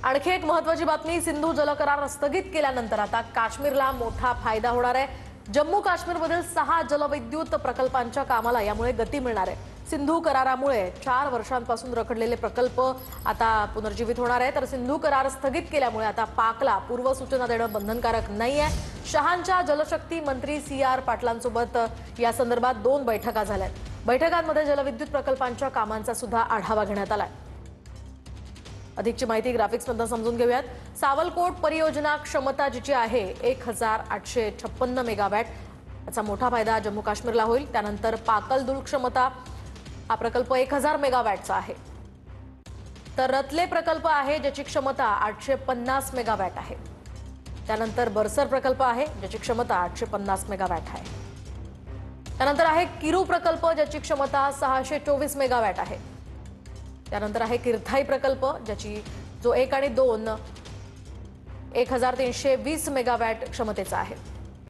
आणखी एक महत्त्वाची बातमी, सिंधू जलकरार स्थगित केल्यानंतर आता काश्मीरला मोठा फायदा होणार आहे। जम्मू काश्मीरमधील 6 जलविद्युत प्रकल्पांच्या कामाला यामुळे गती मिळणार आहे। सिंधू करारामुळे 4 वर्षांपासून रखडलेले प्रकल्प आता पुनर्जीवित होणार आहे। तर सिंधू करार स्थगित केल्यामुळे आता पाकला पूर्वसूचना देणं बंधनकारक नाही आहे। शहांच्या जलशक्ती मंत्री CR पाटलांसोबत या संदर्भात 2 बैठका झाल्या। बैठकांमध्ये जलविद्युत प्रकल्पांच्या कामांचा सुद्धा आढावा घेण्यात आलाय। अधिकची माहिती ग्राफिक्समधून समजून घेऊयात। सावलकोट परियोजना क्षमता जिची आहे 1856 मेगावॅट, याचा मोठा फायदा जम्मू काश्मीरला होईल। त्यानंतर पाकलदुल क्षमता हा प्रकल्प 1000 मेगावॅटचा आहे। तर रतले प्रकल्प आहे ज्याची क्षमता 850 मेगावॅट आहे। त्यानंतर बरसर प्रकल्प आहे ज्याची क्षमता 850 मेगावॅट आहे। त्यानंतर आहे किरू प्रकल्प ज्याची क्षमता 624 मेगावॅट आहे। त्यानंतर आहे किरथाई प्रकल्प ज्याची जो 1 आणि 2 1320 मेगावॅट क्षमतेचा आहे।